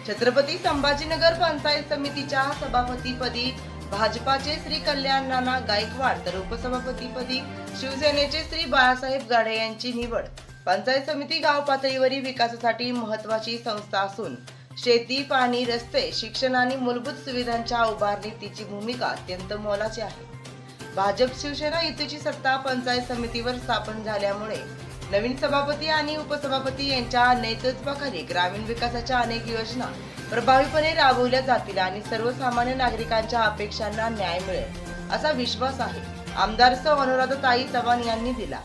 छत्रपती संभाजीनगर पंचायत समितीच्या सभापतीपदी भाजपाचे श्री कल्याण नाना गायकवाड तर उपसभापतीपदी शिवसेनेचे श्री बाळासाहेब गाढे यांची निवड। पंचायत समिती गाव पातळीवरील विकासासाठी महत्त्वाची संस्था असून शेती, पाणी, रस्ते, शिक्षण आणि मूलभूत सुविधांच्या उभारणीत तिची भूमिका अत्यंत मोलाची आहे। भाजप शिवसेना युतीची सत्ता पंचायत समितीवर स्थापन झाल्यामुळे नवीन सभापती आणि उपसभापती यांच्या नेतृत्वाखाली ग्रामीण विकासाच्या अनेक योजना प्रभावीपणे राबवल्या जातील आणि सर्वसामान्य नागरिकांच्या अपेक्षांना न्याय मिळेल असा विश्वास आहे, आमदार सौ अनुराधाताई चव्हाण यांनी दिला।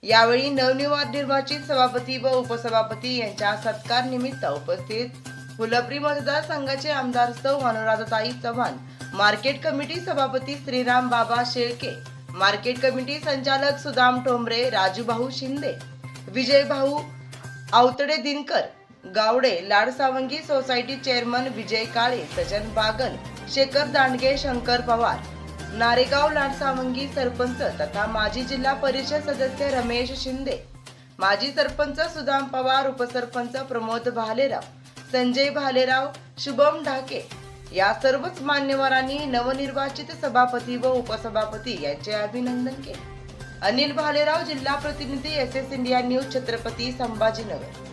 यावेळी नवनिर्वाचित सभापती व उपसभापती यांच्या सत्कार निमित्त उपस्थित फुलंब्री मतदारसंघाचे आमदार सौ अनुराधाताई चव्हाण, मार्केट कमिटी सभापती श्रीराम बाबा शेळके, मार्केट कमिटी संचालक सुदाम ठोंबरे, राजूभाऊ शिंदे, विजयभाऊ आवतडे, दिनकर गावडे, लाडसावंगी सोसायटी चेअरमन विजय काळे, सजन बागल, शेखर दांडगे, शंकर पवार, नारेगाव लाडसावंगी सरपंच तथा माजी जिल्हा परिषद सदस्य रमेश शिंदे, माजी सरपंच सुदाम पवार, उपसरपंच प्रमोद भालेराव, संजय भालेराव, शुभम ढाके या सर्वच मान्यवरांनी नवनिर्वाचित सभापती व उपसभापती यांचे अभिनंदन केले। अनिल भालेराव, जिल्हा प्रतिनिधी, SS India news, Chhatrapati Sambhajinagar.